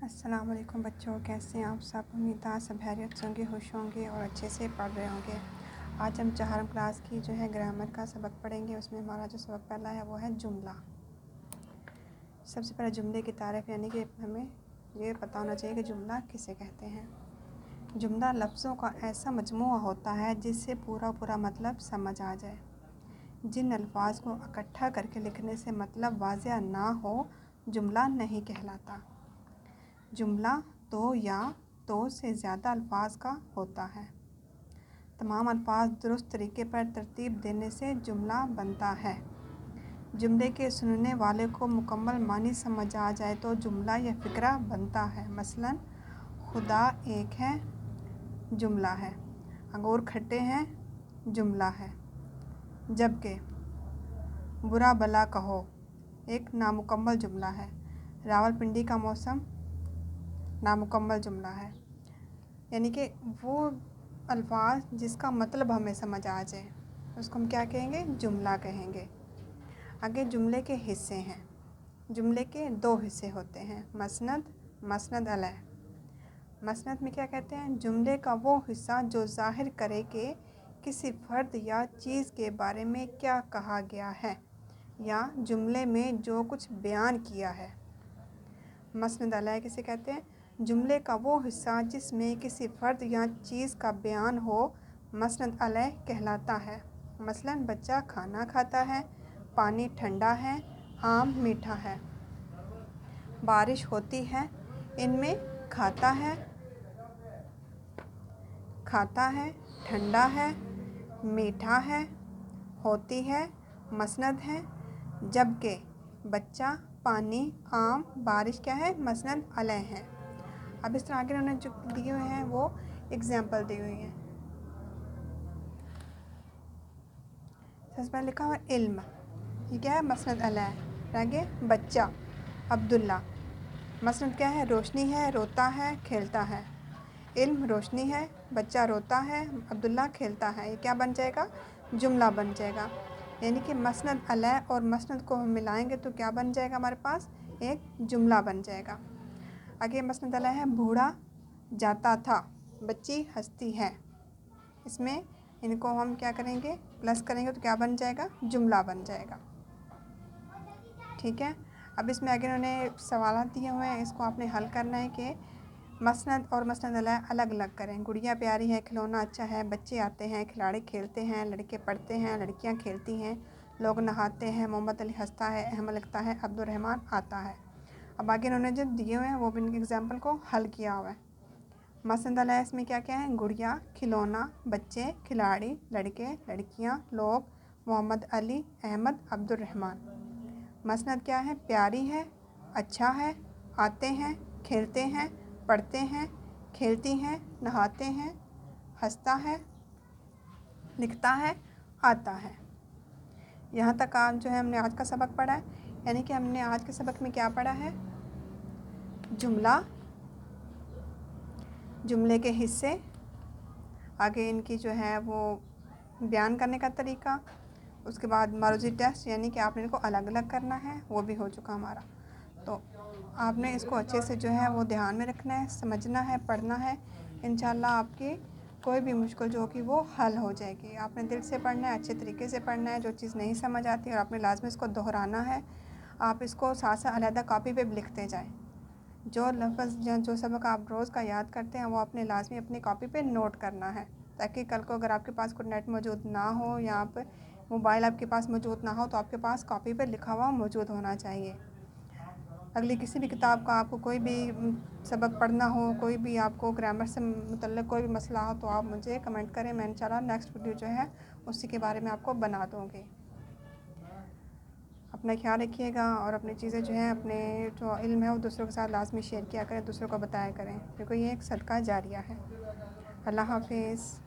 السلام علیکم بچوں، کیسے ہیں آپ سب؟ امید ہے سب خیریت سے ہوں گے، خوش ہوں گے اور اچھے سے پڑھ رہے ہوں گے۔ آج ہم چہارم کلاس کی جو ہے گرامر کا سبق پڑھیں گے۔ اس میں ہمارا جو سبق پہلا ہے وہ ہے جملہ۔ سب سے پہلے جملے کی تعریف، یعنی کہ ہمیں یہ پتہ ہونا چاہیے کہ جملہ کسے کہتے ہیں۔ جملہ لفظوں کا ایسا مجموعہ ہوتا ہے جس سے پورا مطلب سمجھ آ جائے۔ جن الفاظ کو اکٹھا کر کے لکھنے سے مطلب واضح نہ ہو، جملہ نہیں کہلاتا۔ جملہ دو یا دو سے زیادہ الفاظ کا ہوتا ہے۔ تمام الفاظ درست طریقے پر ترتیب دینے سے جملہ بنتا ہے۔ جملے کے سننے والے کو مکمل معنی سمجھ آ جائے تو جملہ یا فقرہ بنتا ہے۔ مثلاً خدا ایک ہے، جملہ ہے۔ انگور کھٹے ہیں، جملہ ہے۔ جبکہ برا بلا کہو ایک نامکمل جملہ ہے۔ راولپنڈی کا موسم نامکمل جملہ ہے۔ یعنی کہ وہ الفاظ جس کا مطلب ہمیں سمجھ آ جائے اس کو ہم کیا کہیں گے؟ جملہ کہیں گے۔ آگے جملے کے حصے ہیں۔ جملے کے دو حصے ہوتے ہیں، مسند، مسند علیہ۔ مسند میں کیا کہتے ہیں؟ جملے کا وہ حصہ جو ظاہر کرے کہ کسی فرد یا چیز کے بارے میں کیا کہا گیا ہے یا جملے میں جو کچھ بیان کیا ہے۔ مسند علیہ کسے کہتے ہیں؟ جملے کا وہ حصہ جس میں کسی فرد یا چیز کا بیان ہو، مسند علیہ کہلاتا ہے۔ مثلاً بچہ کھانا کھاتا ہے، پانی ٹھنڈا ہے، آم میٹھا ہے۔ بارش ہوتی ہے، ان میں کھاتا ہے، ٹھنڈا ہے، میٹھا ہے، ہوتی ہے، مسند ہے۔ جبکہ بچہ، پانی، آم، بارش کیا ہے؟ مسند علیہ ہے۔ اب اس طرح آگے انہوں نے جو دیے ہوئے ہیں وہ اگزامپل دی ہوئی ہیں۔ سب سے پہلے لکھا ہوا علم، یہ کیا ہے؟ مسند علیہ۔ آگے بچہ، عبداللہ، مسند کیا ہے؟ روشنی ہے، روتا ہے، کھیلتا ہے۔ علم روشنی ہے، بچہ روتا ہے، عبداللہ کھیلتا ہے۔ یہ کیا بن جائے گا؟ جملہ بن جائے گا۔ یعنی کہ مسند علیہ اور مسند کو ہم ملائیں گے تو کیا بن جائے گا؟ ہمارے پاس ایک جملہ بن جائے گا۔ آگے مسند علیہ ہے، بوڑھا جاتا تھا، بچی ہنستی ہے۔ اس میں ان کو ہم کیا کریں گے؟ پلس کریں گے تو کیا بن جائے گا؟ جملہ بن جائے گا۔ ٹھیک ہے۔ اب اس میں آگے انہوں نے سوالات دیے ہوئے ہیں، اس کو آپ نے حل کرنا ہے کہ مسند اور مسند علیہ الگ الگ کریں۔ گڑیا پیاری ہے، کھلونا اچھا ہے، بچے آتے ہیں، کھلاڑی کھیلتے ہیں، لڑکے پڑھتے ہیں، لڑکیاں کھیلتی ہیں، لوگ نہاتے ہیں، محمد علی ہنستا ہے، احمد لکھتا ہے، عبدالرحمن آتا ہے۔ اب آگے انہوں نے جو دیے ہوئے ہیں وہ بھی ان کے ایگزامپل کو حل کیا ہوا ہے۔ مسند علیہ اس میں کیا کیا ہے؟ گڑیا، کھلونا، بچے، کھلاڑی، لڑکے، لڑکیاں، لوگ، محمد علی، احمد، عبدالرحمن۔ مسند کیا ہے؟ پیاری ہے، اچھا ہے، آتے ہیں، کھیلتے ہیں، پڑھتے ہیں، کھیلتی ہیں، نہاتے ہیں، ہنستا ہے، لکھتا ہے، آتا ہے۔ یہاں تک آج جو ہے ہم نے آج کا سبق پڑھا ہے۔ یعنی کہ ہم نے آج کے سبق میں کیا پڑھا ہے؟ جملہ، جملے کے حصے، آگے ان کی جو ہے وہ بیان کرنے کا طریقہ، اس کے بعد معروضی ٹیسٹ یعنی کہ آپ نے ان کو الگ الگ کرنا ہے، وہ بھی ہو چکا ہمارا۔ تو آپ نے اس کو اچھے سے جو ہے وہ دھیان میں رکھنا ہے، سمجھنا ہے، پڑھنا ہے۔ انشاءاللہ آپ کی کوئی بھی مشکل جو ہوگی وہ حل ہو جائے گی۔ آپ نے دل سے پڑھنا ہے، اچھے طریقے سے پڑھنا ہے۔ جو چیز نہیں سمجھ آتی اور آپ نے لازمی اس کو دہرانا ہے۔ آپ اس کو ساتھ ساتھ علیحدہ کاپی پہ بھی لکھتے جائیں۔ جو لفظ جو سبق آپ روز کا یاد کرتے ہیں وہ آپ نے لازمی اپنی کاپی پہ نوٹ کرنا ہے، تاکہ کل کو اگر آپ کے پاس کوئی نیٹ موجود نہ ہو یا آپ موبائل آپ کے پاس موجود نہ ہو تو آپ کے پاس کاپی پہ لکھا ہوا موجود ہونا چاہیے۔ اگلی کسی بھی کتاب کا آپ کو کوئی بھی سبق پڑھنا ہو، کوئی بھی آپ کو گرامر سے متعلق کوئی بھی مسئلہ ہو تو آپ مجھے کمنٹ کریں، میں انشاءاللہ نیکسٹ ویڈیو جو ہے اسی کے بارے میں آپ کو بنا دوں گی۔ اپنا خیال رکھیے گا اور اپنی چیزیں جو ہیں، اپنے جو علم ہے وہ دوسروں کے ساتھ لازمی شیئر کیا کریں، دوسروں کو بتایا کریں، کیونکہ یہ ایک صدقہ جاریہ ہے۔ اللہ حافظ۔